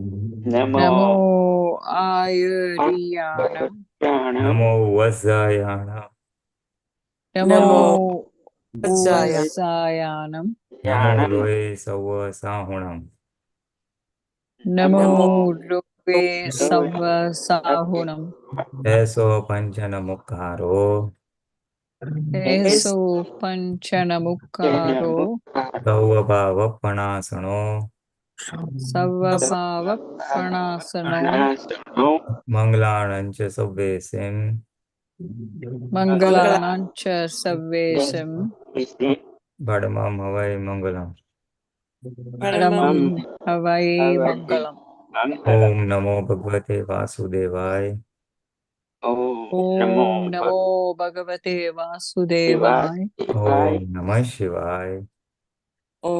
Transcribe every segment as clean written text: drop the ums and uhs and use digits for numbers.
Namo Namo Ayuriyanam. Namo Vasayanam. Namo Namo Vajjaya. Uvasayanam. Namo Loe Sawa Sahunam. Namo Namo Loke Sava Sahunam. Eso Panchana Mukkaro. Eso Panchanamukaro. Sauvabhava Panasano. Savabhava Panasano. Manglanancha Sabvesim. Mangala Mangalanancha Savesam. Badamam Havai Mangalam. Paramam Paramam Havai Mangalam. Om Namo Bhagavate Vasudevaya. Om Namo Bhagavate Vasudevaya. Om Namah Shivaya. Om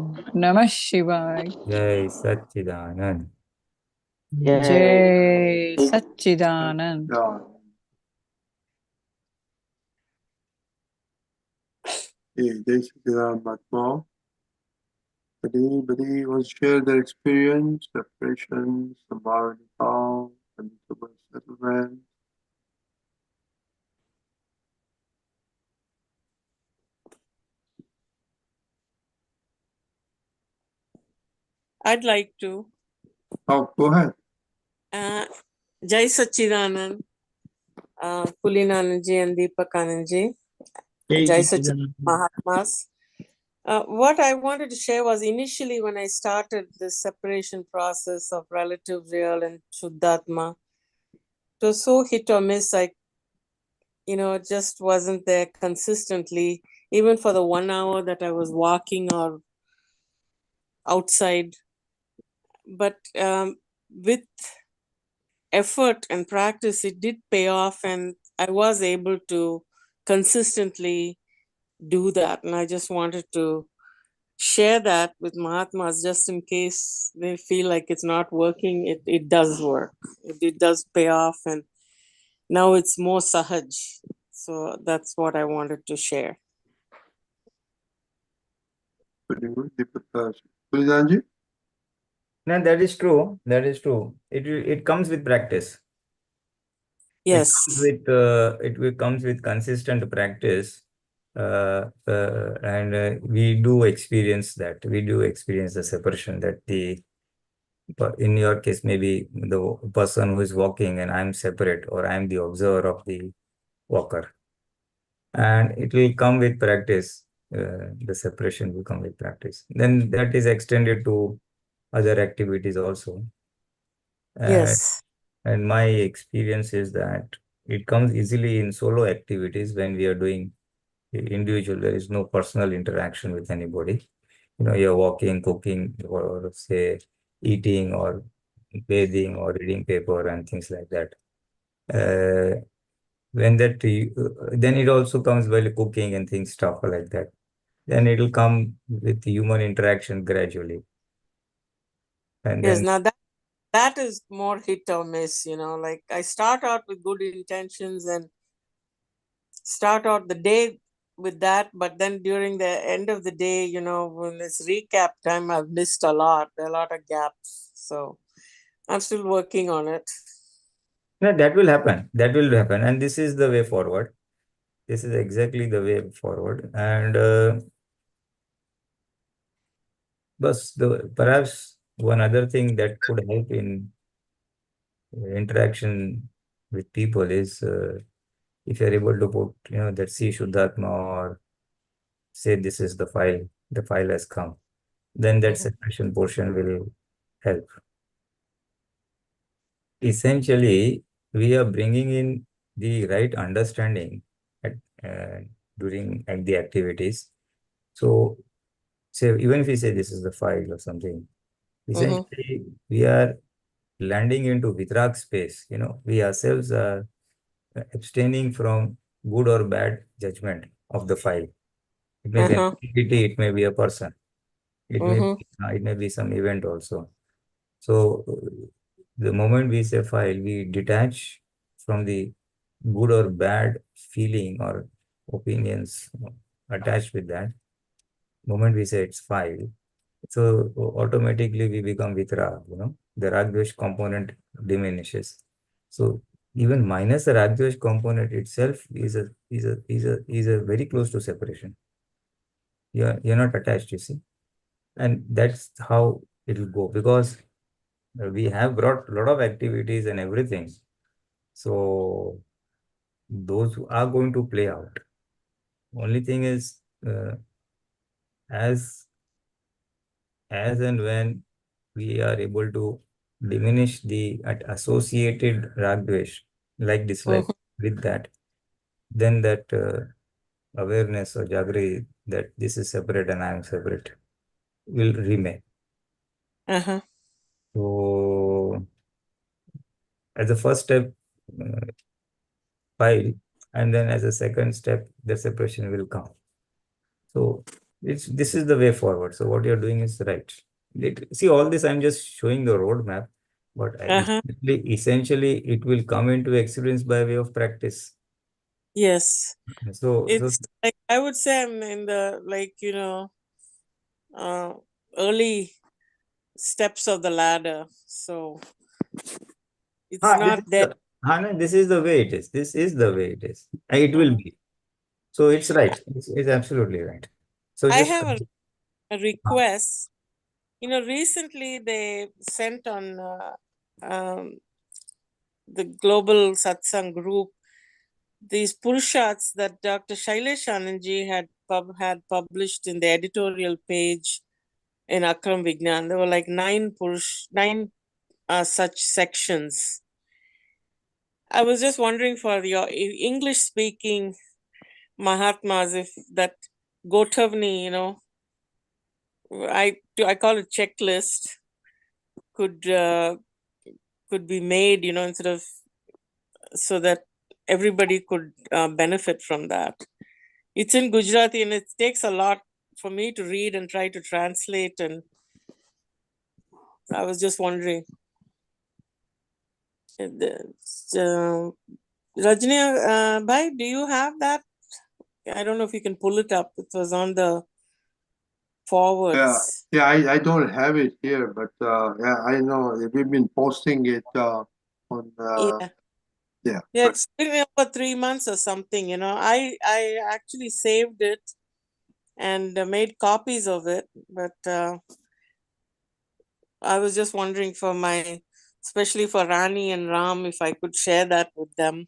Om Namah Shivaya. Jai Satchidanand. Jai Satchidanand. Yeah. Okay, this is Atma. Anybody wants to share their experience, separations, about how, amicable settlement? I'd like to. Oh, go ahead. Jai Satchidanand, Pulinanandji and Deepakanandji. Jai Satchidanand Mahatmas. What I wanted to share was initially when I started this separation process of relative, real, and Shuddhatma, it was so hit or miss. It just wasn't there consistently, even for the 1 hour that I was walking or outside. But with effort and practice, it did pay off, and I was able to consistently do that. And I just wanted to share that with Mahatmas just in case they feel like it's not working. It does work. It does pay off, and now it's more sahaj. So that's what I wanted to share. Pretty good. Pulinanandji? No, that is true. That is true. It comes with practice. Yes. It comes with consistent practice, and we do experience that. We do experience the separation that in your case, maybe the person who is walking and I'm separate, or I'm the observer of the walker. And it will come with practice. The separation will come with practice. Then that is extended to other activities also. Yes. And my experience is that it comes easily in solo activities when we are doing individual. There is no personal interaction with anybody. You're walking, cooking, or say eating, or bathing, or reading paper and things like that. Then it also comes while cooking and things, stuff like that. Then it will come with human interaction gradually. And Yes. then Now that is more hit or miss. Like I start out with good intentions and start out the day with that, but then during the end of the day, when it's recap time, I've missed a lot. There are a lot of gaps. So I'm still working on it. no, that will happen. That will happen. And this is the way forward. This is exactly the way forward. And perhaps one other thing that could help in interaction with people is if you're able to put, that see Shuddhatma, or say this is the file has come, then that separation portion will help. Essentially, we are bringing in the right understanding during the activities. So, say even if we say this is the file or something, essentially we are landing into vitrag space. We ourselves are abstaining from good or bad judgment of the file. It may be an activity, it may be a person, it may be some event also. So the moment we say file, we detach from the good or bad feeling or opinions attached with that. The moment we say it's file, So automatically we become vitrag, the rag-dvesh component diminishes. So even minus the rag-dvesh component itself is a very close to separation. You're not attached, you see. And that's how it will go, because we have brought a lot of activities and everything. So those are going to play out. Only thing is, as and when we are able to diminish the associated rag-dvesh, like dislike, with that, then that awareness or Jagruti that this is separate and I am separate will remain. So as a first step, file, and then as a second step, the separation will come. So this is the way forward. So what you're doing is right. See, all this I'm just showing the roadmap, but essentially it will come into experience by way of practice. Yes. So It's like, I would say I'm in the, early steps of the ladder. So it's not there. This is the way it is. This is the way it is. And it will be. So it's right. It's absolutely right. So I just have a request. Recently they sent on the global Satsang group these Purushats that Dr. Shailesh Anandji had published in the editorial page in Akram Vignan. There were like 9 such sections. I was just wondering for your English-speaking Mahatmas, if that Gotavni, I call it checklist, could be made, instead of, so that everybody could benefit from that. It's in Gujarati and it takes a lot for me to read and try to translate, and I was just wondering. Rajni Bhai, do you have that? I don't know if you can pull it up. It was on the forwards. Yeah, I don't have it here, but yeah, I know we've been posting it on. Yeah, it's been over 3 months or something. I actually saved it and made copies of it, but I was just wondering especially for Rani and Ram, if I could share that with them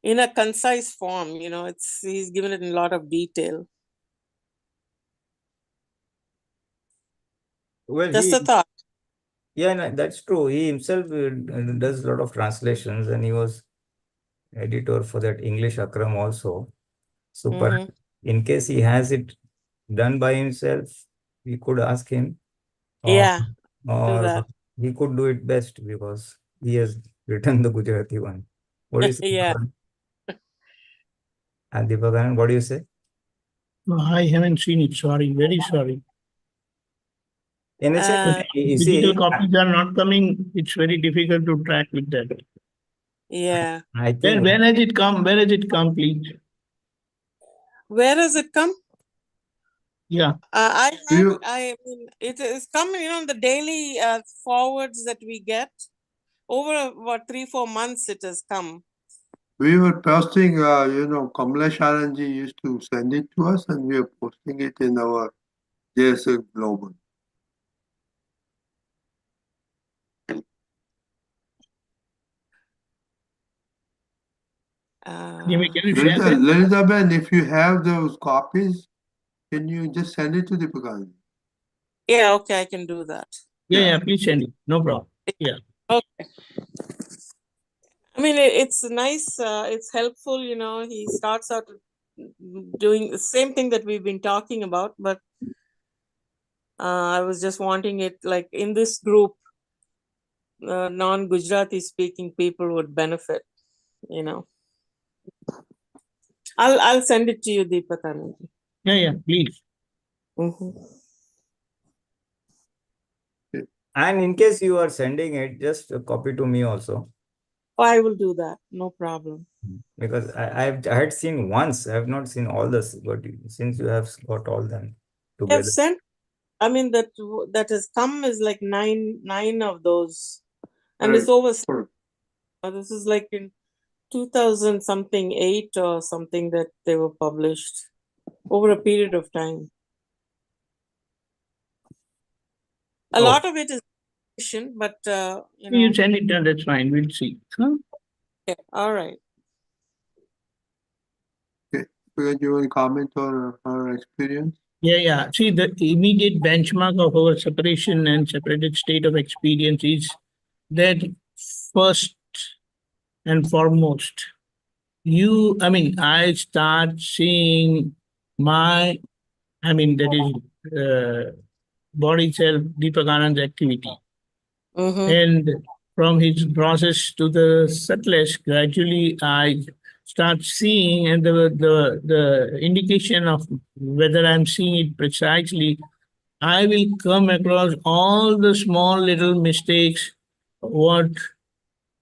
in a concise form. He's given it in a lot of detail. Well, just a thought. Yeah, no, that's true. He himself does a lot of translations, and he was editor for that English Akram also. So, but in case he has it done by himself, we could ask him. Or he could do it best because he has written the Gujarati one. What do you say? Yeah. And Deepakanand, what do you say? No, I haven't seen it. Sorry, very sorry. In a sense, digital copies are not coming. It's very difficult to track with that. Yeah. I think. When has it come? Where has it come, please? Where has it come? Yeah. I mean, it is coming, on the daily forwards that we get. Over what 3-4 months it has come. We were posting, Kamlesh Anandji used to send it to us, and we are posting it in our JSS Global. Lalita Ben, if you have those copies, can you just send it to Deepakanandji? Yeah, okay, I can do that. Yeah, please send it. No problem. Yeah. Okay. I mean, it's nice. It's helpful. He starts out doing the same thing that we've been talking about, but I was just wanting it like in this group, non-Gujarati speaking people would benefit. I'll send it to you, Deepakanandji. Yeah, please. And in case you are sending it, just copy to me also. Oh, I will do that. No problem. Because I had seen once. I have not seen all this, but since you have got all them together. I've sent I mean, that has come is like nine of those, and Right. it's over. This is like in 2000 something 8 or something that they were published over a period of time. A lot of it is fiction, but You send it down, that's fine. We'll see. Huh? yeah, all right. Okay. Do you want to comment on our experience? Yeah. See, the immediate benchmark of our separation and separated state of experience is that first and foremost, I start seeing that is body self, Deepakanand's activity. And from his process to the subtlest, gradually I start seeing, and the indication of whether I'm seeing it precisely, I will come across all the small little mistakes what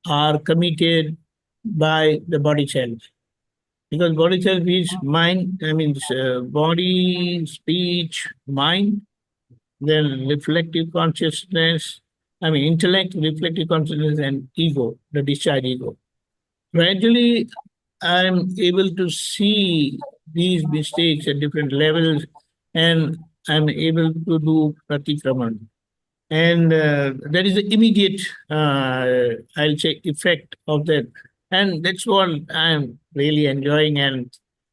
are committed by the body self. Because body self is mind, body, speech, mind, then reflective consciousness, intellect, reflective consciousness, and ego, the discharge ego. Gradually, I'm able to see these mistakes at different levels, and I'm able to do Pratikraman. And there is an immediate, I'll say, effect of that. And that's what I'm really enjoying and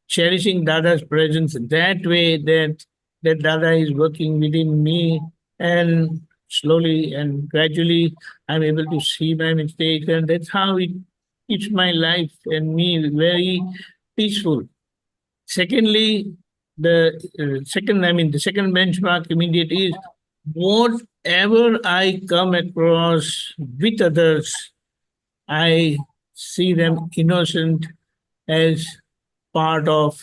cherishing Dada's presence that way, that Dada is working within me, and slowly and gradually I'm able to see my mistakes, and that's how it keeps my life and me very peaceful. Secondly, the second benchmark immediate is whatever I come across with others, I see them innocent as part of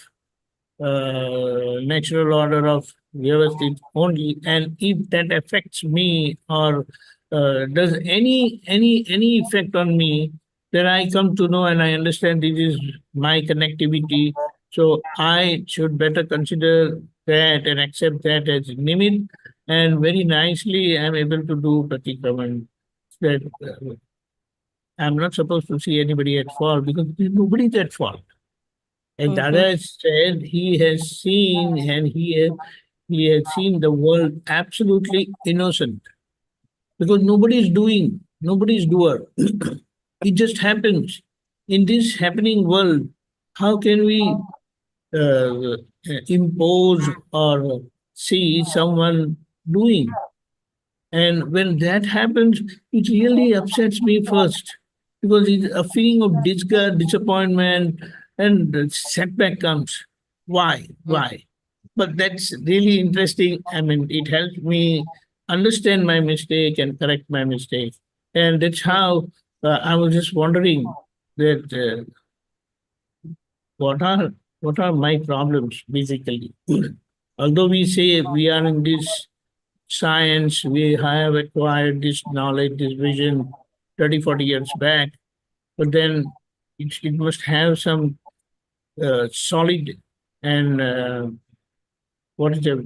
natural order of Vyavasthit only. And if that affects me or does any effect on me, then I come to know and I understand this is my connectivity. So I should better consider that and accept that as nimit. And very nicely, I'm able to do Pratikraman. That I'm not supposed to see anybody at fault because nobody's at fault. And Dada said he has seen and he has seen the world absolutely innocent because nobody's doer. It just happens. In this happening world, how can we impose or see someone doing? And when that happens, it really upsets me first because it's a feeling of disgust, disappointment, and setback comes. Why? Why? But that's really interesting. It helps me understand my mistake and correct my mistake. And that's how I was just wondering that what are my problems basically. Although we say we are in this science, we have acquired this knowledge, this vision 30, 40 years back, but then it must have some solid and what is the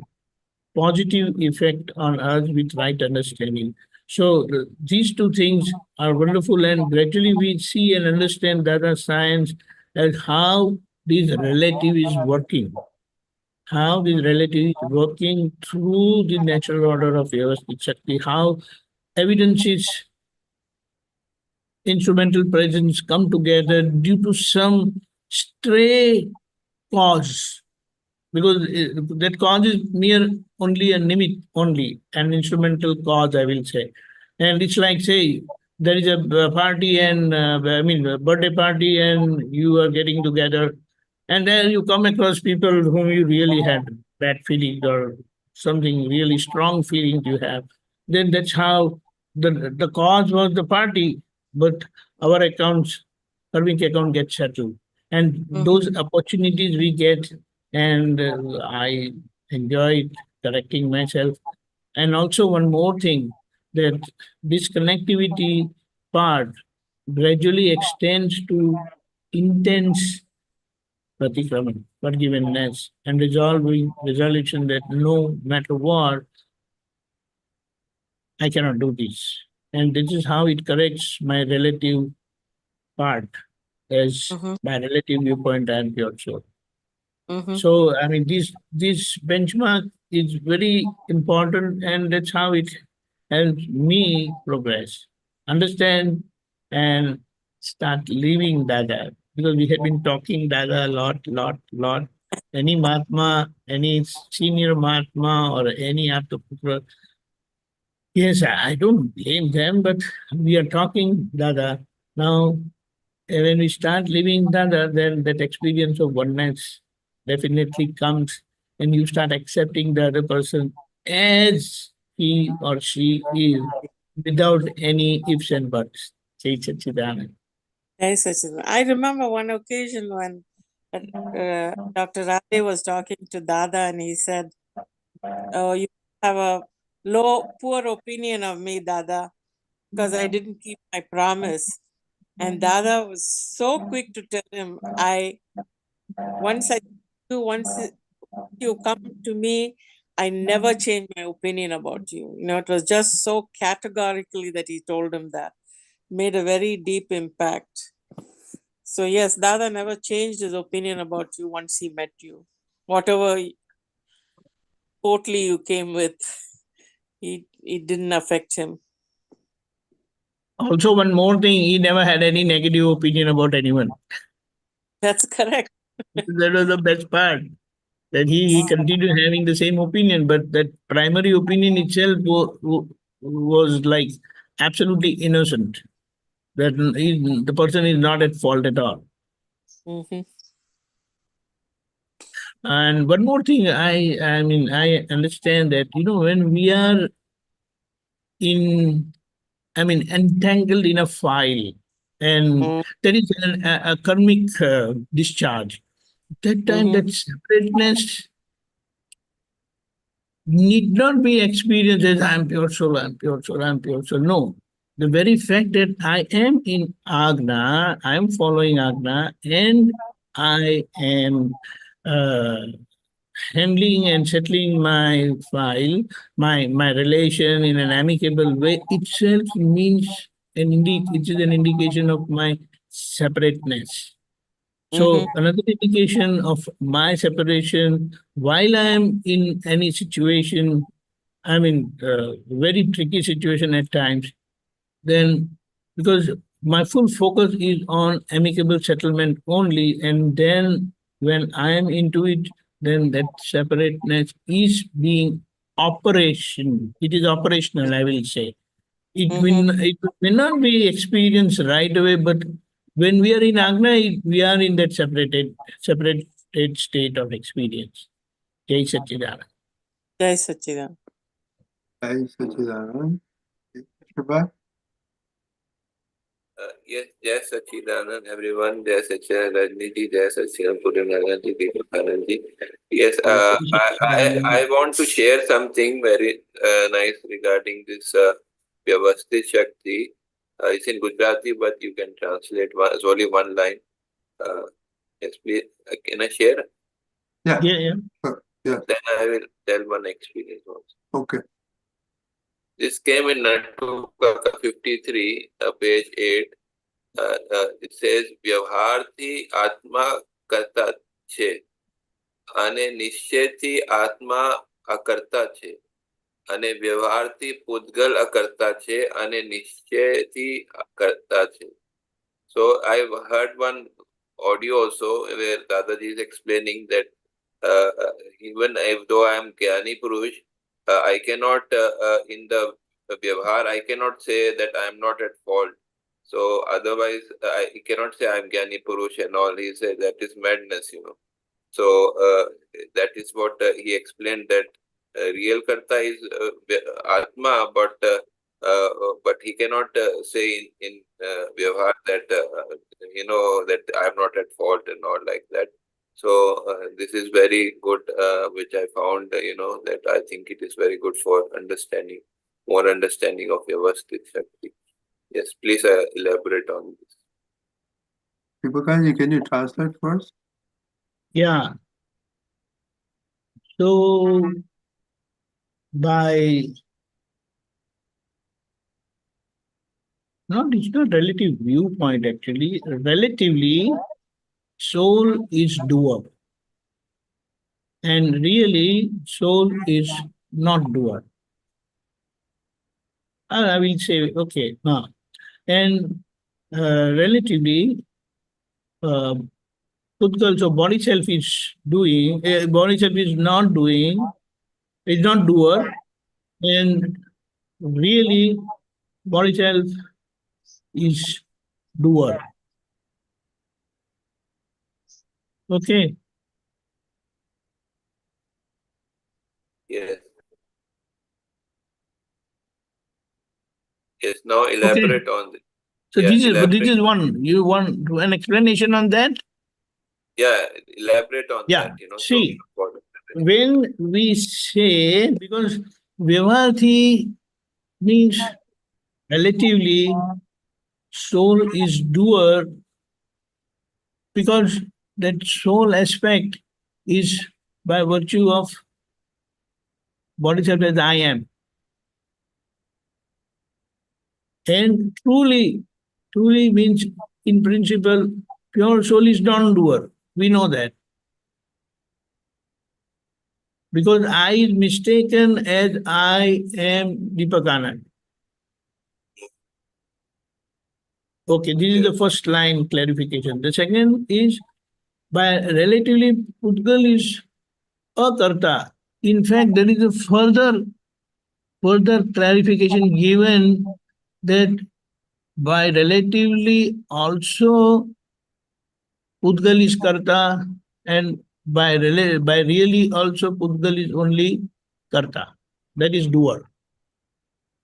positive effect on us with right understanding. So these two things are wonderful, and gradually we see and understand Dada science as how this relative is working. How this relative is working through the natural order of Vyavasthit Shakti, how evidences, instrumental presence come together due to some stray cause, because that cause is mere only a nimit, only an instrumental cause, I will say. And it's like, say, there is a party and a birthday party, and you are getting together, and then you come across people whom you really had bad feelings or something really strong feelings you have. Then that's how the cause was the party, but our accounts, karmic account gets settled. And those opportunities we get, and I enjoy correcting myself. And also one more thing, that this connectivity part gradually extends to intense Pratikraman, forgiveness, and resolution that no matter what, I cannot do this. And this is how it corrects my relative part as my relative viewpoint and pure soul. So, I mean, this benchmark is very important, and that's how it helps me progress, understand, and start living Dada. Because we have been talking Dada a lot. Any Mahatma, any senior Mahatma, or any Apta, yes, I don't blame them, but we are talking Dada. Now, when we start living Dada, then that experience of oneness definitely comes, and you start accepting the other person as he or she is without any ifs and buts. Jai Satchidanand. I remember one occasion when Dr. Radhe was talking to Dada and he said, "Oh, you have a poor opinion of me, Dada, because I didn't keep my promise." And Dada was so quick to tell him, once you come to me, I never change my opinion about you. You know, it was just so categorically that he told him that. Made a very deep impact. So yes, Dada never changed his opinion about you once he met you. Whatever totally you came with, it didn't affect him. Also, one more thing, he never had any negative opinion about anyone. That's correct. That was the best part. That he continued having the same opinion, but that primary opinion itself was like absolutely innocent. That the person is not at fault at all. And one more thing, I mean, I understand that, when we are entangled in a file, and there is a karmic discharge. That time, that separateness need not be experienced as I'm pure soul, I'm pure soul, I'm pure soul. No. The very fact that I am in Agna, I am following Agna, and I am handling and settling my file, my relation in an amicable way itself means it is an indication of my separateness. So another indication of my separation, while I am in any situation, I'm in a very tricky situation at times, then because my full focus is on amicable settlement only, and then when I am into it, then that separateness is being it is operational, I will say. It may not be experienced right away, but when we are in Agna, we are in that separated state of experience. Jai Satchidanand. Jai Satchidanand. Jai Satchidanand. Shabbat. Yes, Jai Satchidanand, everyone. Jai Satchidanand Rajniti, Jai Satchidanand Pulinanandji, Deepakanandji. Yes, I want to share something very nice regarding this Vyavasthit Shakti. It's in Gujarati, but you can translate. It's only one line. Yes, please. Can I share? Yeah. Yeah. Yeah. Then I will tell one experience also. Okay. This came in Natukaka 53, page 8. It says, વ્યવહારથી આત્મા કરતા છે અને નિશ્ચયથી આત્મા અકર્તા છે અને વ્યવહારથી પૂતગલ અકર્તા છે અને નિશ્ચયથી અકર્તા છે. So I've heard one audio also where Dadaji is explaining that even though I am Gyani Purush, I cannot, in the Vyavhar, I cannot say that I am not at fault. So otherwise, I cannot say I am Gyani Purush and all. He said that is madness, So that is what he explained, that real Karta is Atma, but he cannot say in Vyavhar that, that I am not at fault and all like that. So this is very good, which I found, that I think it is very good for understanding, more understanding of Vyavasthit Shakti. Yes, please elaborate on this. Deepakanandji, can you translate first? Yeah. So by It's not relative viewpoint actually. Relatively, soul is doer. And really, soul is not doer. I will say, okay. And relatively, Pudgal, so body self is doing, body self is not doing, is not doer. And really, body self is doer. Okay. Yes. Yes. Now elaborate on this. So Yeah, this is elaborate. one. You want an explanation on that? Yeah, elaborate on Yeah. that. See, when we say, because Vyavharti means relatively soul is doer, because that soul aspect is by virtue of bodhisattva as I am. And truly means in principle, pure soul is non-doer. We know that. Because I is mistaken as I am Deepakanandji. Okay, this is the first line clarification. The second is, by relatively, Pudgal is akarta. In fact, there is a further clarification given that by relatively also Pudgal is karta, and by really also Pudgal is only karta. That is doer.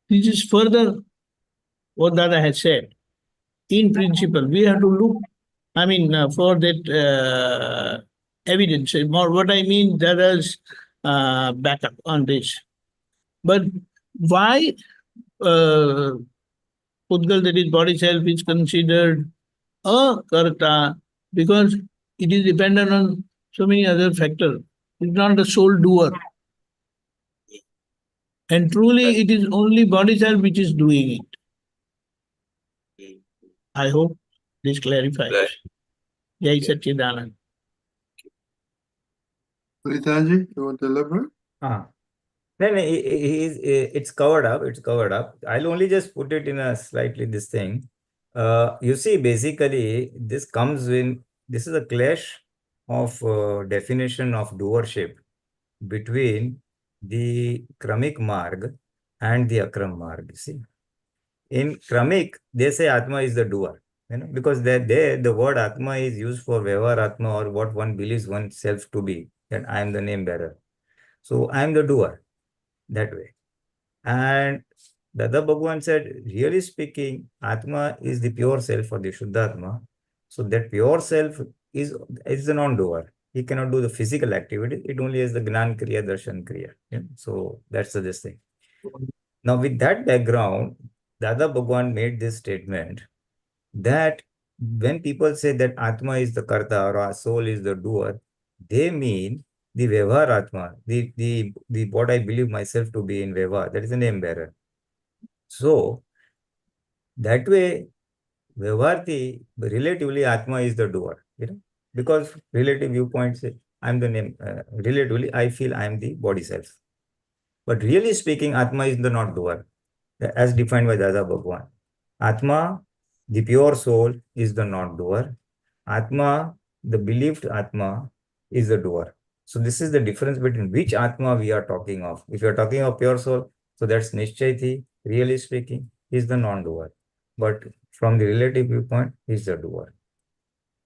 This is further what Dada has said. In principle, we have to look, for that evidence. More what I mean, Dada's backup on this. But why Pudgal, that is body self, is considered a karta? Because it is dependent on so many other factors. It's not the sole doer. And truly, it is only body self which is doing it. I hope this clarifies. Jai Satchidanand. Pulinanandji, you want to elaborate? No, it's covered up. It's covered up. I'll only just put it in a slightly this thing. You see, basically, this comes in, this is a clash of definition of doership between the Kramic Marg and the Akram Marg. You see, in Kramic, they say Atma is the doer, because the word Atma is used for Vyavhar Atma, or what one believes oneself to be, that I am the name bearer. So I am the doer, that way. And Dada Bhagwan said, really speaking, Atma is the pure self or the Shuddhatma. So that pure self is the non-doer. He cannot do the physical activity. It only is the Gnan Kriya, Darshan Kriya. So that's this thing. Now with that background, Dada Bhagwan made this statement that when people say that Atma is the Karta or our soul is the doer, they mean the Vyavhar Atma, the what I believe myself to be in Vyavhar, that is the name bearer. So that way, Vyavharti, relatively Atma is the doer, because relative viewpoint say I'm the name, relatively I feel I am the body self. But really speaking, Atma is the not doer, as defined by Dada Bhagwan. Atma, the pure soul, is the not doer. Atma, the believed Atma, is the doer. So this is the difference between which Atma we are talking of. If you are talking of pure soul, so that's Nishchaiti, really speaking, is the non-doer. But from the relative viewpoint, is the doer.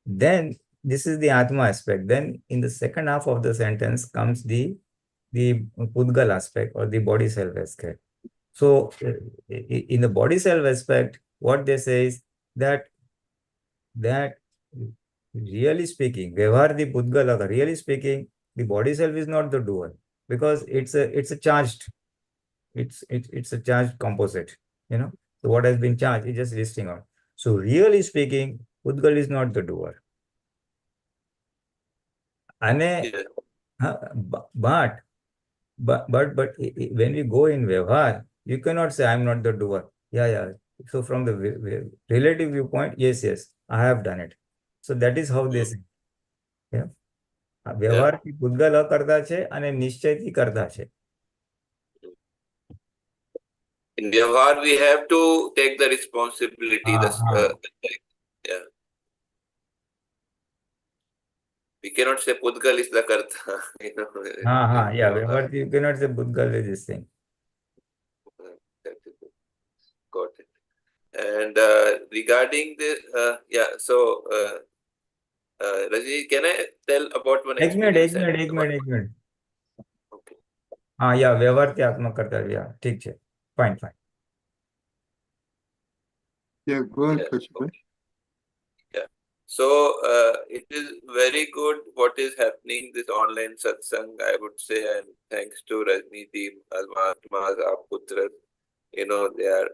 Then this is the Atma aspect. Then in the second half of the sentence comes the Pudgal aspect, or the body self aspect. So in the body self aspect, what they say is that really speaking, Vyavharti Pudgala, really speaking, the body self is not the doer, because it's a charged, it's a charged composite, So what has been charged is just listing out. So really speaking, Pudgal is not the doer. But when we go in Vyavhar, you cannot say I'm not the doer. Yeah, So from the relative viewpoint, yes, I have done it. So that is how they say. Yeah. વ્યવહારથી પૂતગલ કરતા છે અને નિશ્ચયથી કરતા છે. In Vyavhar, we have to take the responsibility. Yeah. We cannot say Pudgal is the Karta. Yeah, Vyavhar, you cannot say Pudgal is this thing. Got it. And regarding this, Rajni, can I tell about one experience? એક minute. Okay. Yeah, વ્યવહારથી આત્મા કરતા. Yeah, ઠીક છે. Fine. Yeah, go ahead, Kashmir. Yeah. So it is very good what is happening, this online satsang, I would say, and thanks to Rajniti, Mahatmas, Aputras, they are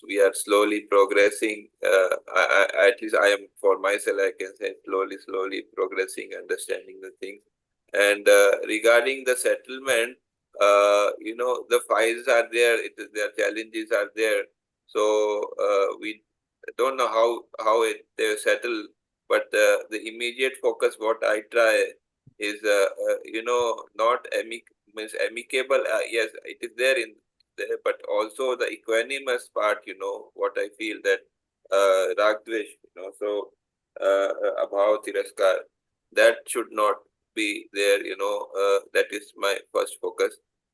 we are slowly progressing. At least I am, for myself, I can say slowly progressing, understanding the things. And regarding the settlement, the files are there, their challenges are there. So we don't know how they settle, but the immediate focus, what I try is, not amicable. Yes, it is there in there, but also the equanimous part, what I feel that rag dwesh, so abhav tiraskar, that should not be there, that is my first focus.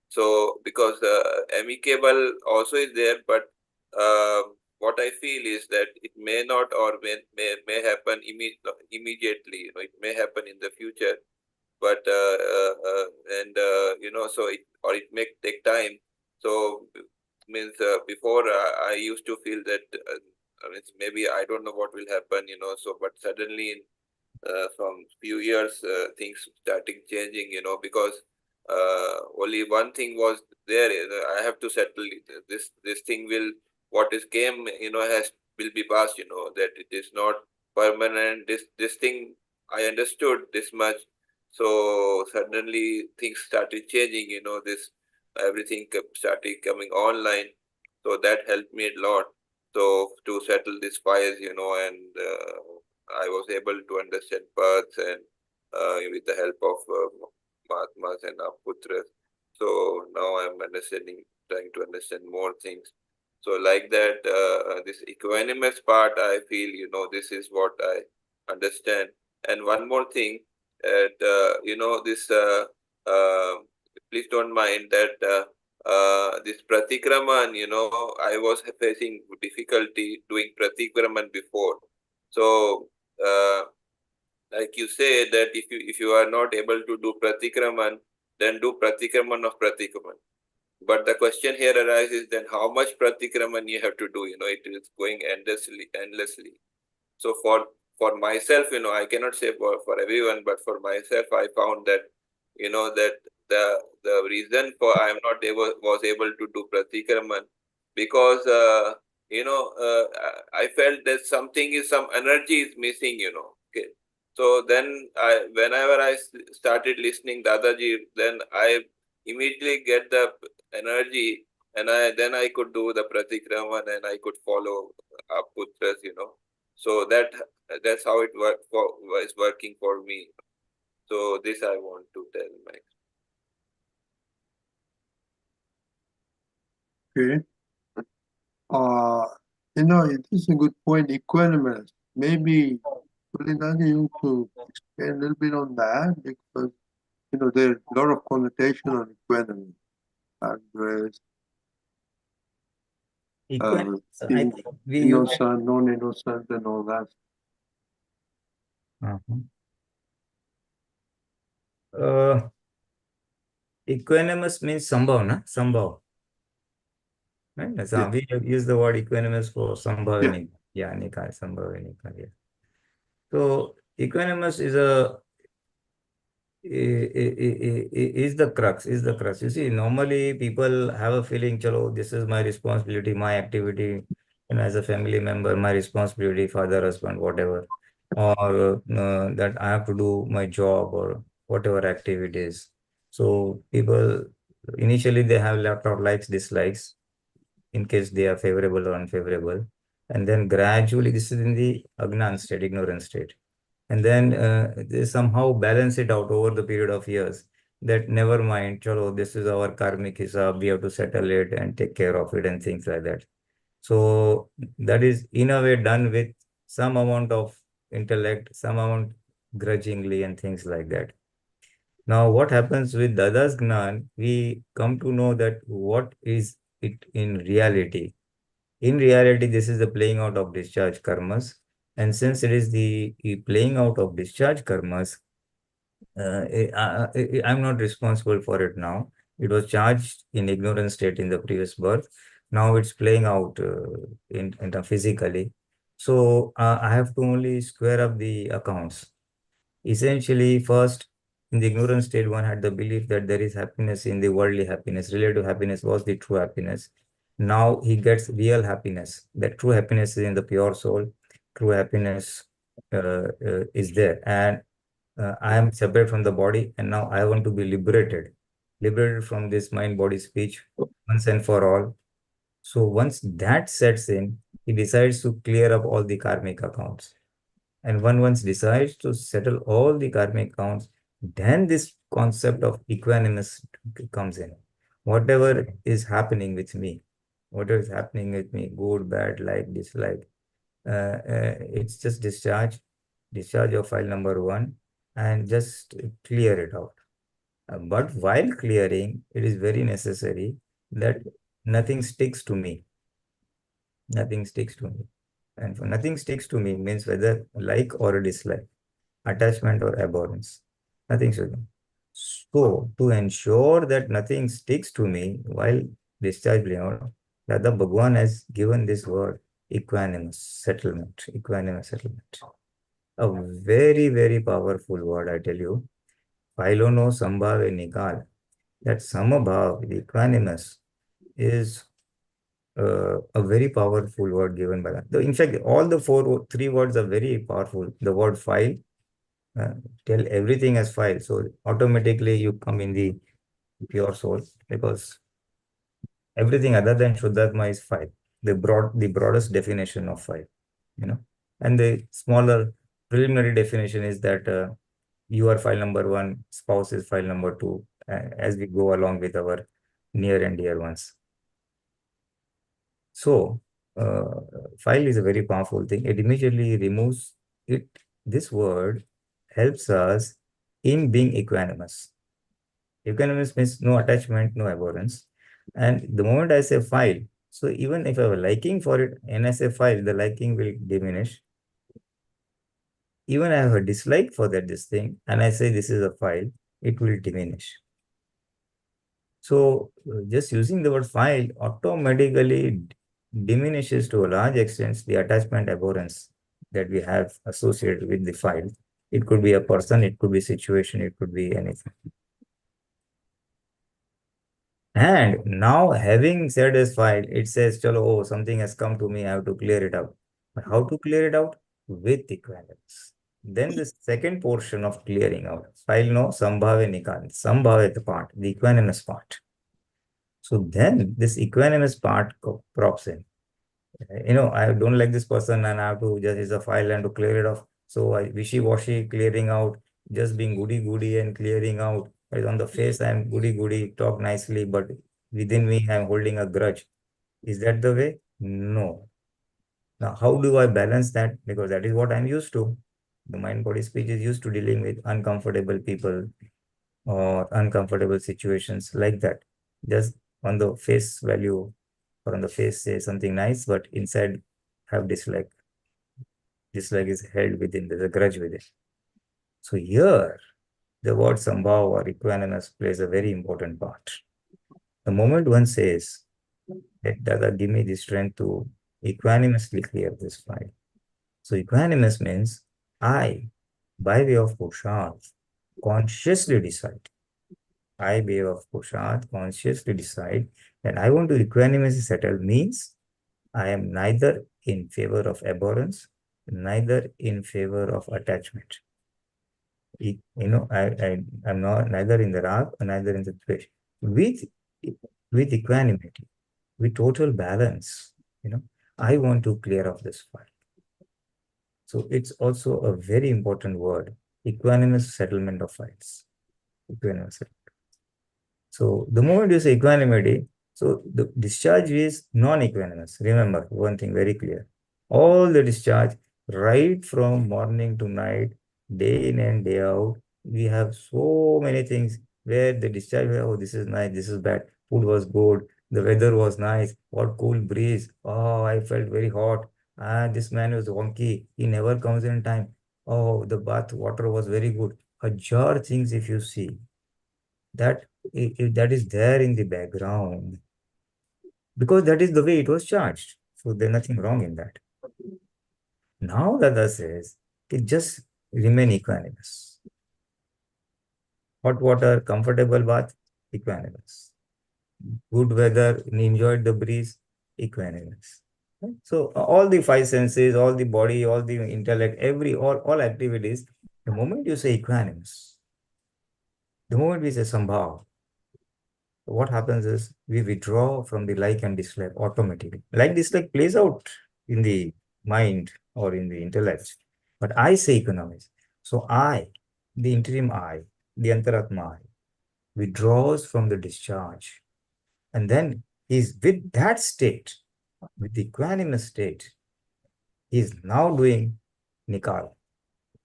So because amicable also is there, but what I feel is that it may not, or may happen immediately, it may happen in the future, but so it may take time. So means before I used to feel that maybe I don't know what will happen, so but suddenly from few years things starting changing, because only one thing was there. I have to settle it. This thing what is came, will be past, that it is not permanent. This thing I understood this much. So suddenly things started changing, this everything started coming online. So that helped me a lot. So to settle these files, and I was able to understand paths, and with the help of Mahatmas and Aputras. So now I'm trying to understand more things. So like that, this equanimous part, I feel, this is what I understand. And one more thing, that, this, please don't mind that this Pratikraman, I was facing difficulty doing Pratikraman before. So, like you say, that if you are not able to do Pratikraman, then do Pratikraman of Pratikraman. But the question here arises, then how much Pratikraman you have to do? It is going endlessly. So for myself, I cannot say for everyone, but for myself, I found that, that the reason for I am not was able to do Pratikraman, because I felt that some energy is missing, Okay. So then whenever I started listening Dadaji, then I immediately get the energy, and then I could do the Pratikraman, and I could follow Putras, So that's how it is working for me. So this I want to tell Max. Okay. It is a good point, Equanimous. Maybe Pulinanandji, you to expand a little bit on that, because there's a lot of connotation on Equanimous. Innocent, non-innocent, and all that. Equanimous means sambhav, na? Sambhav. Right? So we use the word equanimous for sambhavini. Yeah, nikal, sambhavini. Yeah. So equanimous is the crux. You see, normally people have a feeling, chalo, this is my responsibility, my activity, as a family member, my responsibility, father, husband, whatever, or that I have to do my job or whatever activities. So people initially they have lot of likes, dislikes, in case they are favorable or unfavorable. And then gradually, this is in the Agnan state, ignorance state. And then they somehow balance it out over the period of years. That never mind, chalo, this is our karmic hisab, we have to settle it and take care of it and things like that. So that is in a way done with some amount of intellect, some amount grudgingly and things like that. Now, what happens with Dada's Gnan, we come to know that what is it in reality. In reality, this is the playing out of discharge karmas. And since it is the playing out of discharge karmas, I'm not responsible for it now. It was charged in ignorance state in the previous birth. Now it's playing out in physically. So I have to only square up the accounts. Essentially, first, in the ignorance state, one had the belief that there is happiness in the worldly happiness. Relative happiness was the true happiness. Now he gets real happiness. That true happiness is in the pure soul. True happiness is there. And I am separate from the body, and now I want to be liberated from this mind, body, speech once and for all. So once that sets in, he decides to clear up all the karmic accounts. And once decides to settle all the karmic accounts, then this concept of equanimous comes in. Whatever is happening with me, good, bad, like, dislike, it's just discharge of file number 1, and just clear it out. But while clearing, it is very necessary that nothing sticks to me. Nothing sticks to me. And for nothing sticks to me means whether like or dislike, attachment or abhorrence. Nothing sticks to me. So, to ensure that nothing sticks to me while discharging out, Dada Bhagwan has given this word, equanimous settlement. Equanimous settlement. A very, very powerful word, I tell you. Phailono sambhave nikal. That samabhav, the equanimous, is a very powerful word given by that. In fact, all the three words are very powerful. The word file, tell everything as file. So automatically you come in the pure soul, because everything other than Shuddhatma is file. The broadest definition of file, And the smaller preliminary definition is that you are file number 1, spouse is file number 2, as we go along with our near and dear ones. So, file is a very powerful thing. It immediately removes it. This word helps us in being equanimous. Equanimous means no attachment, no abhorrence. And the moment I say file, so even if I have a liking for it, and I say file, the liking will diminish. Even I have a dislike for this thing, and I say this is a file, it will diminish. So just using the word file automatically diminishes to a large extent the attachment abhorrence that we have associated with the file. It could be a person, it could be a situation, it could be anything. And now, having said as file, it says, chalo, oh, something has come to me, I have to clear it out. But how to clear it out? With equanimous. Then the second portion of clearing out, file no sambhave nikal, sambhave the part, the equanimous part. So then this equanimous part props in. I don't like this person and I have to just use a file and to clear it off. So I wishy-washy clearing out, just being goody-goody and clearing out. But on the face, I'm goody-goody, talk nicely, but within me, I'm holding a grudge. Is that the way? No. Now, how do I balance that? Because that is what I'm used to. The mind-body speech is used to dealing with uncomfortable people or uncomfortable situations like that. Just on the face value or on the face say something nice, but inside have dislike. Dislike is held within, there's a grudge with it. So here, the word sambhav or equanimous plays a very important part. The moment one says, that Dada, give me the strength to equanimously clear this file. So equanimous means I, by way of Purusharth, consciously decide. I, by way of Purusharth, consciously decide that I want to equanimously settle, means I am neither in favor of abhorrence, neither in favor of attachment. I'm not neither in the rag, neither in the dwesh. With equanimity, with total balance, I want to clear off this file. So it's also a very important word, equanimous settlement of files. Equanimous settlement. So the moment you say equanimity, so the discharge is non-equanimous. Remember one thing very clear. All the discharge, right from morning to night, day in and day out, we have so many things where the discharge, oh, this is nice, this is bad, food was good, the weather was nice, what cool breeze, oh, I felt very hot, this man was wonky, he never comes in time, oh, the bath water was very good. Jar things if you see, that is there in the background, because that is the way it was charged. So there's nothing wrong in that. Now Dada says, just remain equanimous. Hot water, comfortable bath, equanimous. Good weather, enjoyed the breeze, equanimous. So all the five senses, all the body, all the intellect, all activities, the moment you say equanimous, the moment we say sambhav, what happens is we withdraw from the like and dislike automatically. Like dislike plays out in the mind or in the intellect. But I say economics. So I, the interim I, the antaratma I, withdraws from the discharge. And then he's with that state, with the equanimous state, he's now doing nikal,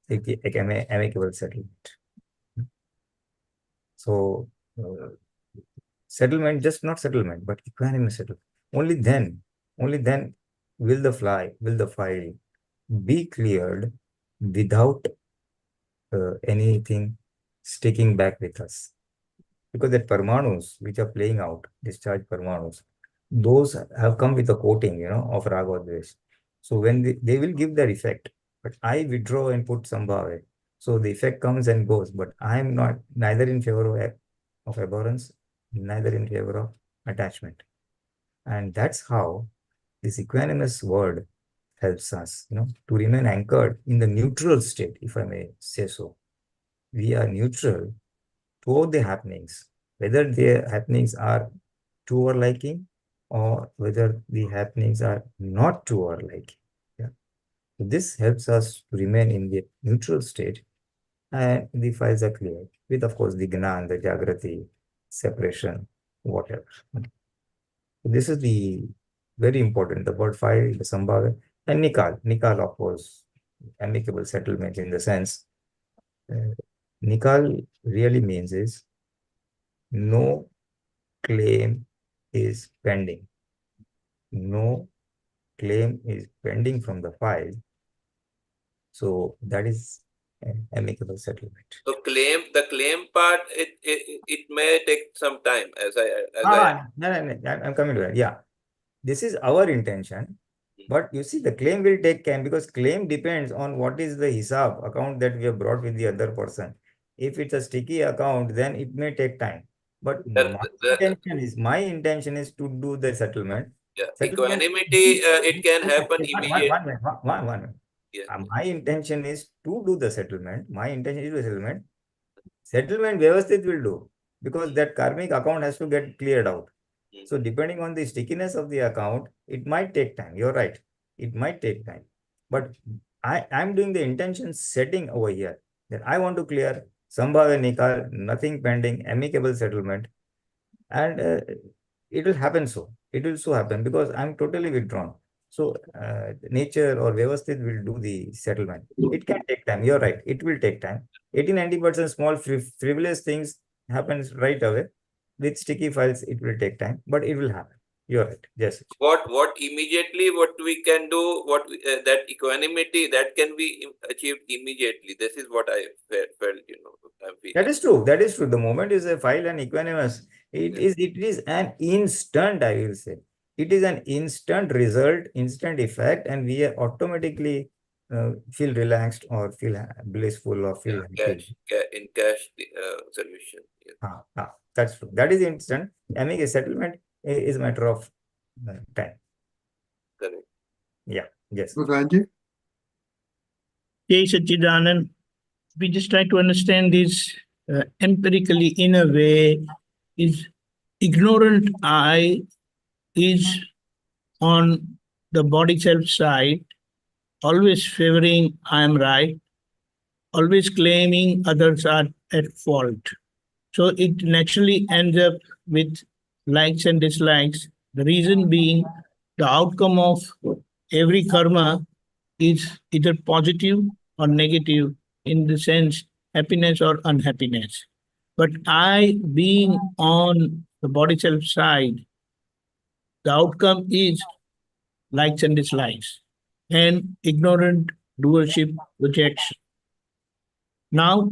amicable settlement. So settlement, just not settlement, but equanimous settlement. Only then will the file be cleared without anything sticking back with us. Because the parmanus which are playing out, discharge parmanus, those have come with a coating, of raga or dwesh. So when they will give their effect, but I withdraw and put sambhava. So the effect comes and goes, but I am neither in favor of abhorrence, neither in favor of attachment. And that's how this equanimous word helps us, to remain anchored in the neutral state, if I may say so. We are neutral toward the happenings, whether the happenings are to our liking or whether the happenings are not to our liking. Yeah. So this helps us to remain in the neutral state, and the files are clear with, of course, the Gnan, the Jagruti, separation, whatever. This is the very important, the word file, the sambhava, and nikal. Nikal, of course, amicable settlement in the sense. Nikal really means is no claim is pending. No claim is pending from the file. So that is an amicable settlement. So the claim part, it may take some time I'm coming to that. Yeah. This is our intention. But you see, the claim will take time because claim depends on what is the hisab account that we have brought with the other person. If it's a sticky account, then it may take time. But my intention is to do the settlement. Yeah. Equanimity, it can happen immediately. One minute. Yeah. My intention is to do the settlement. My intention is to do the settlement. Settlement Vyavasthit will do because that karmic account has to get cleared out. So depending on the stickiness of the account, it might take time. You're right. It might take time. But I'm doing the intention setting over here that I want to clear sambhava nikal, nothing pending, amicable settlement. And it will happen so. It will so happen because I'm totally withdrawn. So nature or Vyavasthit will do the settlement. It can take time. You're right. It will take time. 80-90% small frivolous things happens right away. With sticky files, it will take time, but it will happen. You're right. Yes. What immediately, what we can do, that equanimity, that can be achieved immediately. This is what I felt, That is true. That is true. The moment is a file and equanimous, it is an instant, I will say. It is an instant result, instant effect, and we automatically feel relaxed or feel blissful or feel happy. In cash solution. Yeah. That's true. That is instant. I mean, a settlement is a matter of time. Correct. Yeah. Yes. Bhagwanji? Jai Satchidanand. We just try to understand this empirically in a way. Is ignorant I is on the body self side, always favoring I am right, always claiming others are at fault. So it naturally ends up with likes and dislikes. The reason being the outcome of every karma is either positive or negative in the sense happiness or unhappiness. But I being on the body self side, the outcome is likes and dislikes and ignorant doership rejection. Now,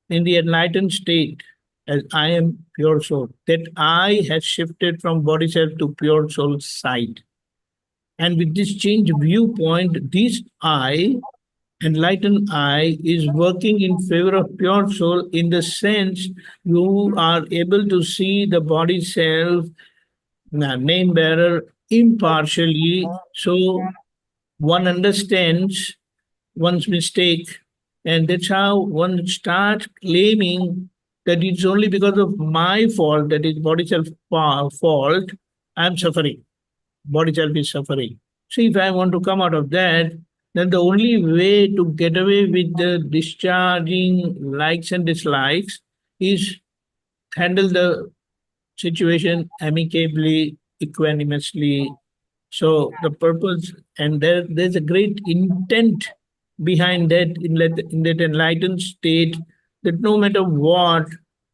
in the enlightened state, as I am pure soul, that I has shifted from body self to pure soul side. And with this change viewpoint, this I, enlightened I, is working in favor of pure soul in the sense you are able to see the body self, name bearer, impartially. So one understands one's mistake, and that's how one starts claiming that it's only because of my fault, that is body self fault, I'm suffering. Body self is suffering. So if I want to come out of that, then the only way to get away with the discharging likes and dislikes is handle the situation amicably, equanimously. So the purpose, and there's a great intent behind that in that enlightened state, that no matter what,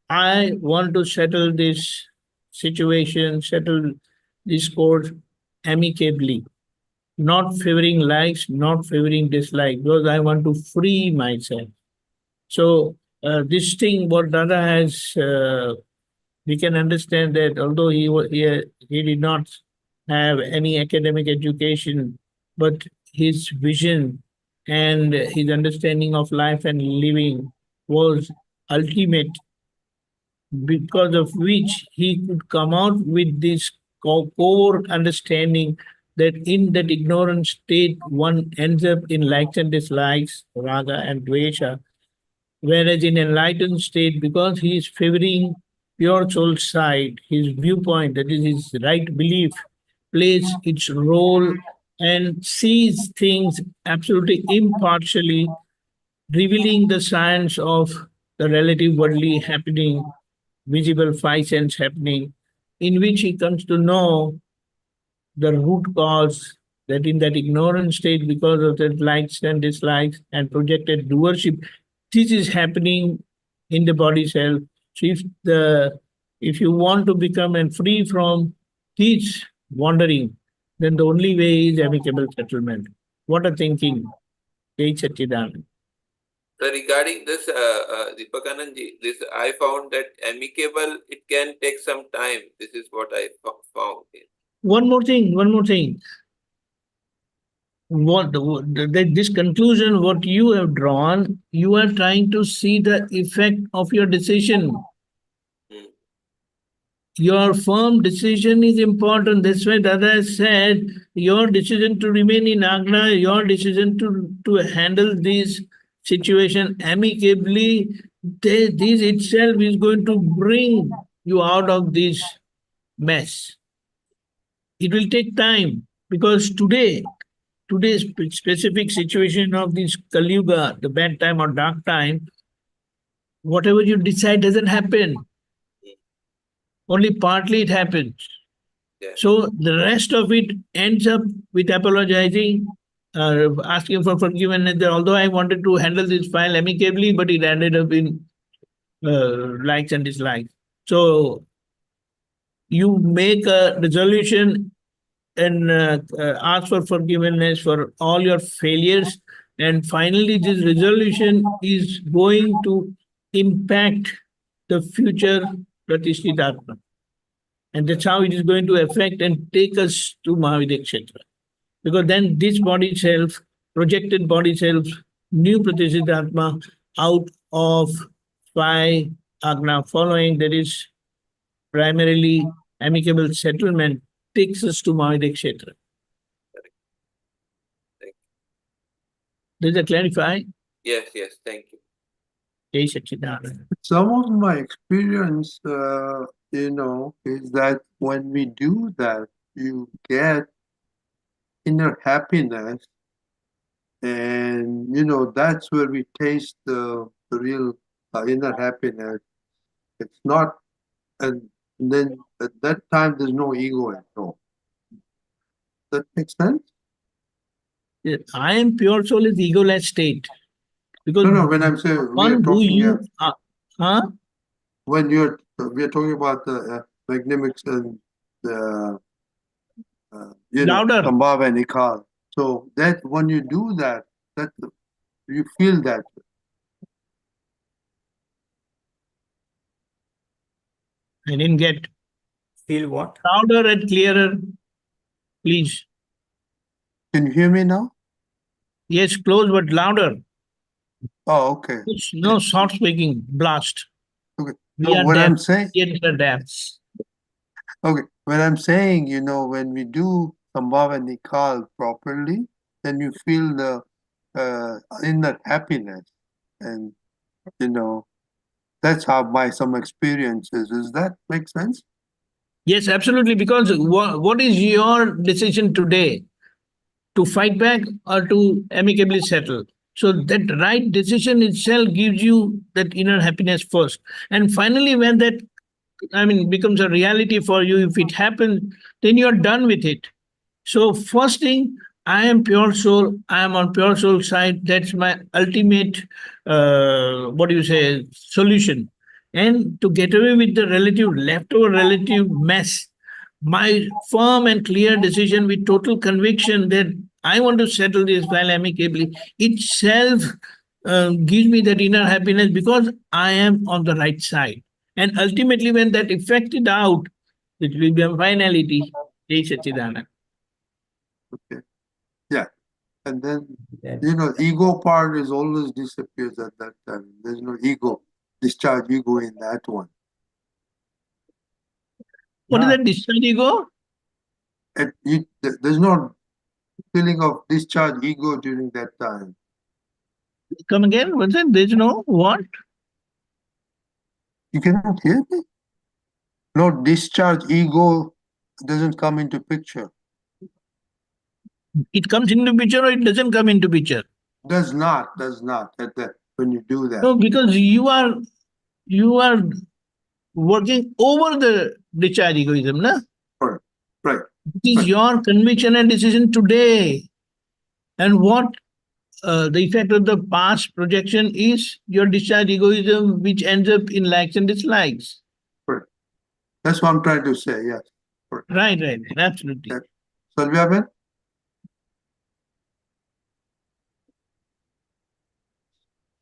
I want to settle this situation, settle this course amicably, not favoring likes, not favoring dislike, because I want to free myself. So this thing, what Dada has, we can understand that although he did not have any academic education, but his vision and his understanding of life and living was ultimate, because of which he could come out with this core understanding that in that ignorant state one ends up in likes and dislikes, raga and dvesha, whereas in enlightened state, because he is favoring pure soul side, his viewpoint, that is his right belief, plays its role and sees things absolutely impartially, revealing the science of the relative worldly happening, visible five sense happening, in which he comes to know the root cause, that in that ignorant state, because of that likes and dislikes and projected doership, this is happening in the body self. So if you want to become and free from this wandering, then the only way is amicable settlement. What a thinking. Jai Satchidanand. So regarding this, Deepakanandji, this I found that amicable, it can take some time. This is what I found. One more thing. This conclusion, what you have drawn, you are trying to see the effect of your decision. Your firm decision is important. That's why Dada said your decision to remain in Agna, your decision to handle this situation amicably, this itself is going to bring you out of this mess. It will take time, because today's specific situation of this Kali Yuga, the bad time or dark time, whatever you decide doesn't happen. Only partly it happens. Yeah. So the rest of it ends up with apologizing, asking for forgiveness. Although I wanted to handle this file amicably, but it ended up in likes and dislikes. So you make a resolution and ask for forgiveness for all your failures. And finally, this resolution is going to impact the future Pratisthit Atma. And that's how it is going to affect and take us to Mahavidya Kshetra. Because then this body self, projected body self, new Pratisthit Atma out of 5 Agna following, that is primarily amicable settlement, takes us to Mahavidya Kshetra. Does that clarify? Yes, thank you. Jai Satchidanand. Some of my experience, is that when we do that, you get inner happiness, and that's where we taste the real inner happiness. It's not, and then at that time there's no ego at all. That makes sense? Yes, I am pure soul is egoless state. Because No, when I'm saying we are one who talking you are, when we are talking about the magnemics and the louder. Sambhava and Ikal. So that when you do that you feel that. I didn't get. Feel what? Louder and clearer, please. Can you hear me now? Yes, close but louder. Oh, okay. No soft speaking, blast. Okay. We No, are what deaf. I'm saying. Yes, we are deaf. Okay. When I'm saying, when we do Sambhava and Nikal properly, then you feel the inner happiness. And, that's how my some experiences. Does that make sense? Yes, absolutely. Because what is your decision today? To fight back or to amicably settle? So that right decision itself gives you that inner happiness first. And finally, when that, becomes a reality for you, if it happens, then you're done with it. So first thing, I am pure soul. I am on pure soul side. That's my ultimate, solution. And to get away with the leftover relative mess, my firm and clear decision with total conviction that I want to settle this file amicably itself gives me that inner happiness because I am on the right side. And ultimately, when that effected out, it will be a finality. Jai Satchidanand. Okay. Yeah. And then, Yeah. ego part is always disappears at that time. There's no ego, discharge ego in that one. What is that discharge ego? There's no feeling of discharge ego during that time. Come again? What's that? There's no what? You cannot hear me? No, discharge ego doesn't come into picture. It comes into picture or it doesn't come into picture? Does not at that when you do that. No, because you are working over the discharge egoism, na? Right. It is your conviction and decision today. And what the effect of the past projection is your discharge egoism, which ends up in likes and dislikes. Right. That's what I'm trying to say, yes. Right, absolutely. Salvia Ben?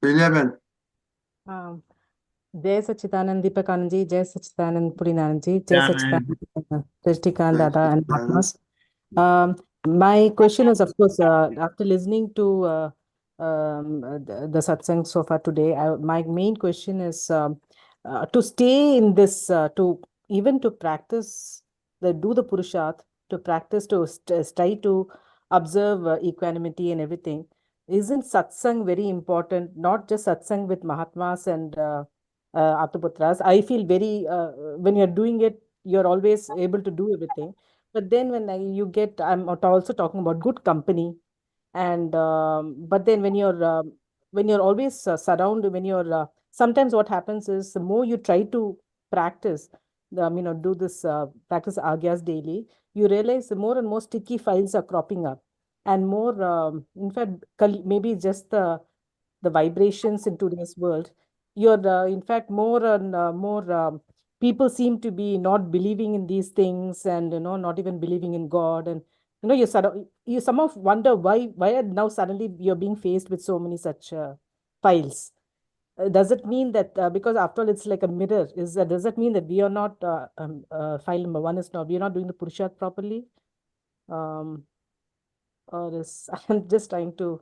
Salvia Ben? Jai Satchidanand Deepakanandji, Jai Satchidanand Pulinanandji, Jai Satchidanand Pratikraman, Dada and Bhagwan. My question is, of course, after listening to the satsang so far today, my main question is to stay in this, to practice, do the Purusharth, to practice, to try to observe equanimity and everything. Isn't satsang very important? Not just satsang with Mahatmas and Aptaputras. I feel very, when you're doing it, you're always able to do everything. But then I'm also talking about good company. And but then when you're always surrounded, sometimes what happens is the more you try to practice, do this practice agyas daily, you realize the more and more sticky files are cropping up, and more, in fact, maybe just the vibrations in today's world. You're in fact more and more. People seem to be not believing in these things, and not even believing in God, and you somehow wonder why are now suddenly you're being faced with so many such files. Does it mean that because after all it's like a mirror? Does that mean that we are not file number one is not we are not doing the Purusharth properly? Or is I'm just trying to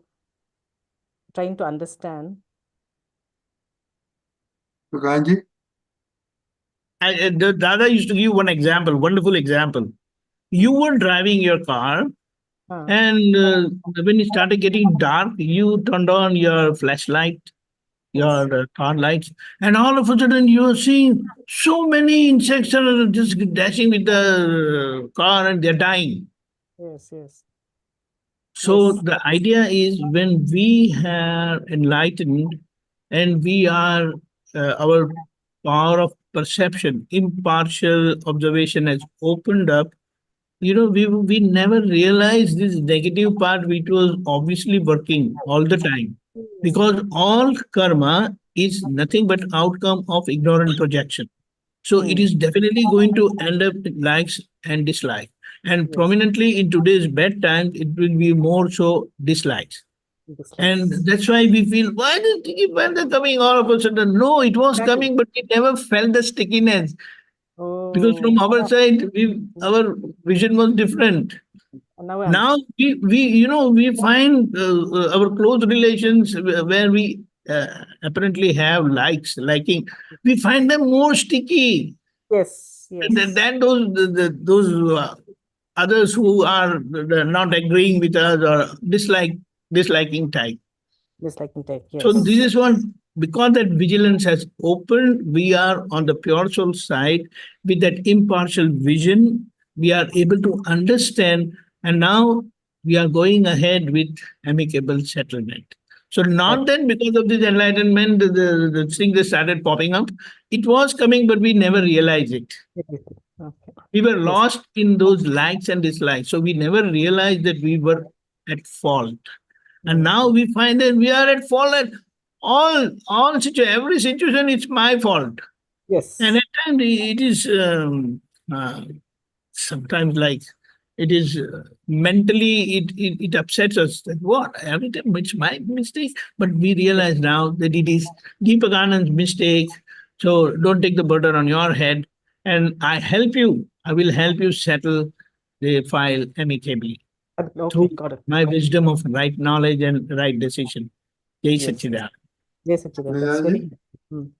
understand. Ganji? The Dada used to give one example, wonderful example. You were driving your car, and when it started getting dark, you turned on your flashlight your car lights, and all of a sudden you are seeing so many insects are just dashing with the car and they're dying. Yes, yes. So Yes. the idea is when we are enlightened and we are our power of perception, impartial observation has opened up. We never realized this negative part which was obviously working all the time, because all karma is nothing but outcome of ignorant projection. So it is definitely going to end up with likes and dislikes. And Yes. prominently in today's bedtime, it will be more so dislikes. And Dislikes. that's why we feel, why is sticky panda coming all of a sudden? No, it was Exactly. coming, but we never felt the stickiness. Because from Oh, our side, our vision was different. now I Now understand. we find our close relations where we apparently have liking, we find them more sticky Yes, yes. than those others who are not agreeing with us or disliking type. Disliking type, yes. So this is what, because that vigilance has opened, we are on the pure soul side with that impartial vision. We are able to understand, and now we are going ahead with amicable settlement. So not that because of this enlightenment, the thing that started popping up, it was coming, but we never realized it. Okay. We were Yes. lost in those likes and dislikes. So we never realized that we were at fault. And now we find that we are at fault at every situation. It's my fault. Yes. And at times it is sometimes like it is mentally it upsets us that what every time it's my mistake. But we realize now that it is Deepakanand's mistake. So don't take the burden on your head. And I will help you settle the file amicably Okay, through got it. my wisdom of right knowledge and right decision. Jai Yes. Satchidanand. Yes, Satchidanand. That's very.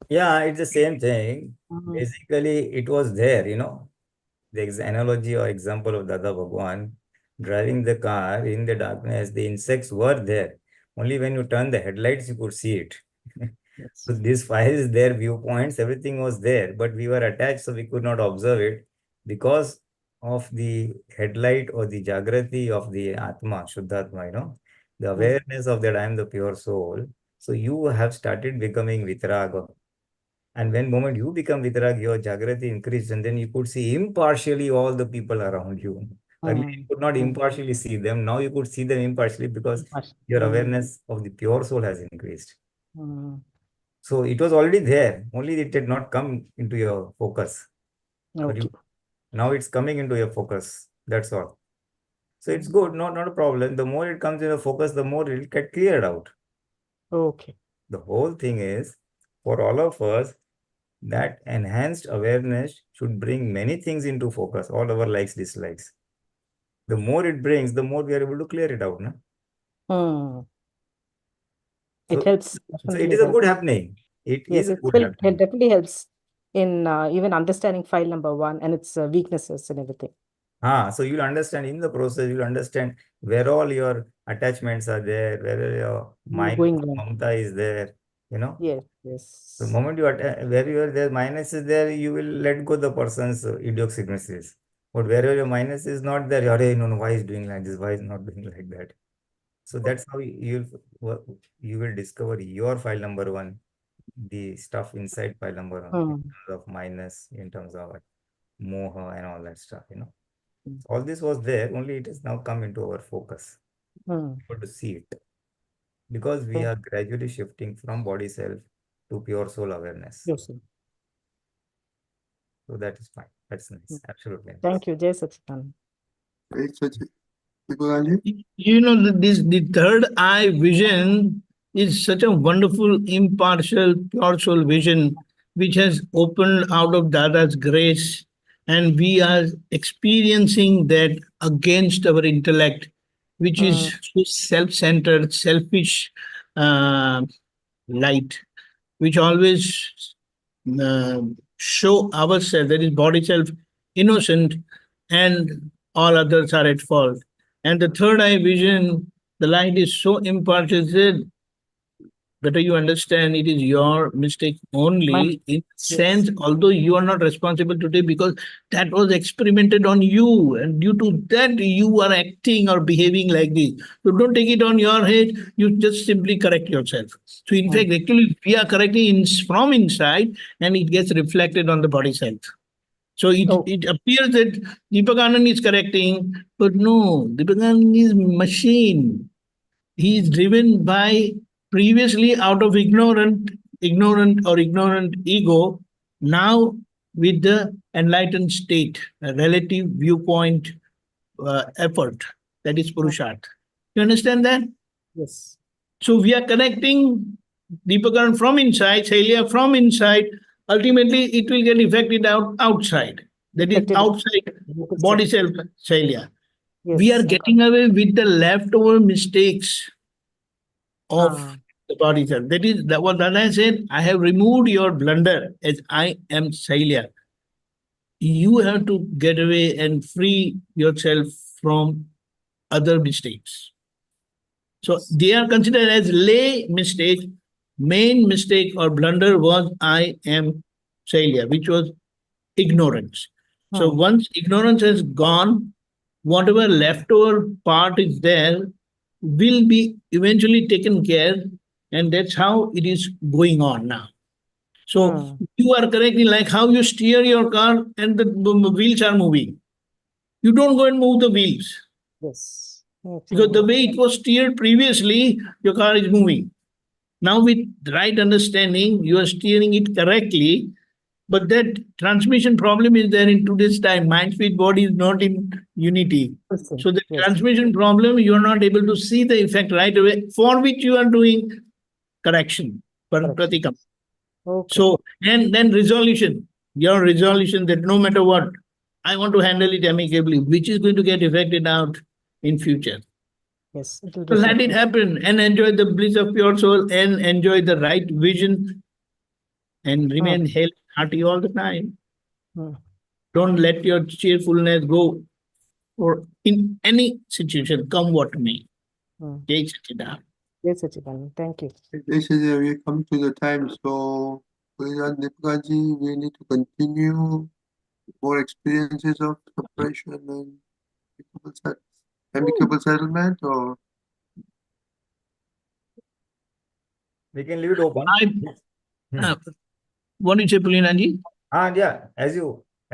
Yeah, it's the same thing. Mhm. Basically, it was there, the analogy or example of Dada Bhagwan driving the car in the darkness, the insects were there. Only when you turn the headlights, you could see it. So these files, their viewpoints, everything was there, but we were attached, so we could not observe it because of the headlight or the Jagruti of the Atma, Shuddhatma, the awareness of that I am the pure soul. So you have started becoming vitraga. And when moment you become vitrag, your Jagruti increased, and then you could see impartially all the people around you. Earlier you could not impartially see them. Now you could see them impartially because your awareness of the pure soul has increased. So it was already there, only it did not come into your focus. But now it's coming into your focus. That's all. So it's good, not a problem. The more it comes in your focus, the more it will get cleared out. Okay. The whole thing is, for all of us, that enhanced awareness should bring many things into focus, all our likes, dislikes. The more it brings, the more we are able to clear it out. No? It helps. So it is a good happening. It is a good happening. It definitely helps in even understanding file number 1 and its weaknesses and everything. So you'll understand in the process, you'll understand where all your attachments are there, where your mind, mamta is there, Yes. The moment where their minus is there, you will let go the person's idiosyncrasies. But wherever your minus is not there, why is doing like this? Why is not doing like that? So that's how you will discover your file number 1, the stuff inside file number 1, in terms of minus, in terms of moha and all that stuff, So all this was there, only it has now come into our focus. Able to see it. Because we are gradually shifting from body self to pure soul awareness. Yes. So that is fine. That's nice. Absolutely. Nice. Thank you, Jai Satchidanand. The third eye vision is such a wonderful, impartial, pure soul vision, which has opened out of Dada's grace. And we are experiencing that against our intellect, which is so self-centered, selfish light, which always show ourselves, that is body self, innocent, and all others are at fault. And the third eye vision, the light is so impartial that better you understand it is your mistake only in sense, although you are not responsible today because that was experimented on you, and due to that you are acting or behaving like this. So don't take it on your head, you just simply correct yourself. So in fact, actually we are correcting from inside and it gets reflected on the body self. So it appears that Deepakanand is correcting, but no, Deepakanand is machine. He is driven by previously out of ignorant ego, now with the enlightened state, a relative viewpoint effort, that is Purusharth. You understand that? Yes. So we are connecting Deepakanand from inside, Shailya from inside. Ultimately, it will get affected outside. That is outside body self, Shailya. Yes, We are getting away with the leftover mistakes of the body self. That is what Dada said. I have removed your blunder as I am Shailya. You have to get away and free yourself from other mistakes. So they are considered as lay mistake. Main mistake or blunder was I am Shailya, which was ignorance. So once ignorance has gone, whatever leftover part is there will be eventually taken care, and that's how it is going on now. So you are correctly like how you steer your car and the wheels are moving. You don't go and move the wheels. Yes. Because the way it was steered previously, your car is moving. Now with right understanding, you are steering it correctly, but that transmission problem is there in today's time. Mind, speed, body is not in unity. So the transmission problem, you are not able to see the effect right away, for which you are doing correction, Pratikraman. So, and then resolution, your resolution that no matter what, I want to handle it amicably, which is going to get affected out in future. Yes. So let it happen and enjoy the bliss of pure soul and enjoy the right vision and remain hearty all the time. Don't let your cheerfulness go or in any situation, come what may. Jai Satchidanand. Yes, Satchidanand. Thank you. This is we come to the time, so Deepakanandji, we need to continue more experiences of separation and amicable settlement, or we can leave it open. What do you say, Pulinanandji? Yeah,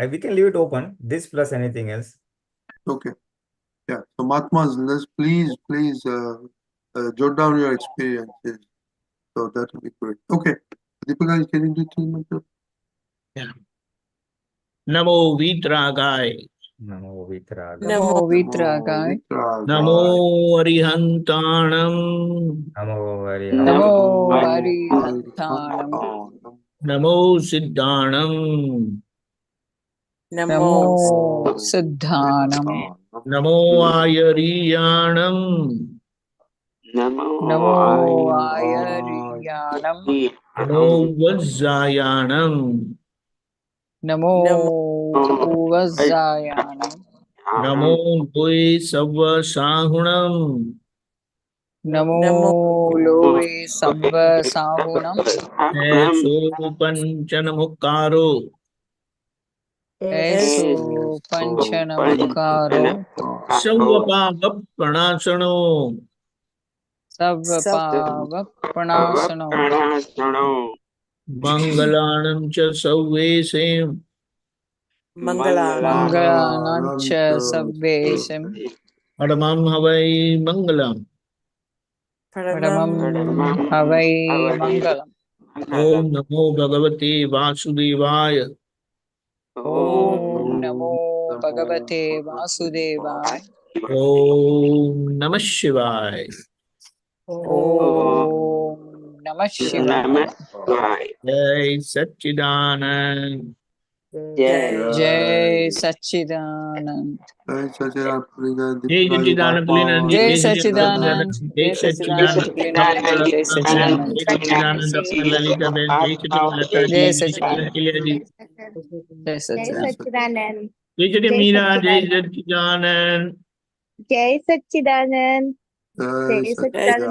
we can leave it open. This plus anything else. Okay. Yeah. So Mahatmas, let's please jot down your experiences. So that will be great. Okay. Deepakanandji, can you do 3 minutes? Yeah. Namo vitragaya. Namo vitragaya. Namo vitragaya. Namo arihantanam. Namo arihantanam. Namo siddhanam. Namo siddhanam. Namo ayariyanam. Namo ayariyanam. Namo vajjayanam. Namo vajjayanam. Namo dwe sabva sahunam. Namo loe sabba sahunam. Eso panchanamukaro. Eso panchanamukaro. Savvapava pranasano. Savvapava pranasano. Mangalanam cha savvesem. Mangalanam cha savvesem. Paramam havai mangalam. Paramam havai mangalam. Om Namo Bhagavate Vasudevaya. Om Namo Bhagavate Vasudevaya. Om Namah Shivaya. Om Namah Shivaya. Jai Satchidanand. Jai Satchidanand. Jai Satchidanand Pulinanandji. Jai Satchidanand Pulinanandji. Jai Satchidanand. Jai Jai Satchidanand Satchidanand. Jai Satchidanand. Jai Satchidanand Dr. Lalita Ben. Jai Satchidanand. Jai Jai Satchidanand. Jai Satchidanand. Jai Meera. Jai Satchidanand. Jai Satchidanand. Jai Satchidanand.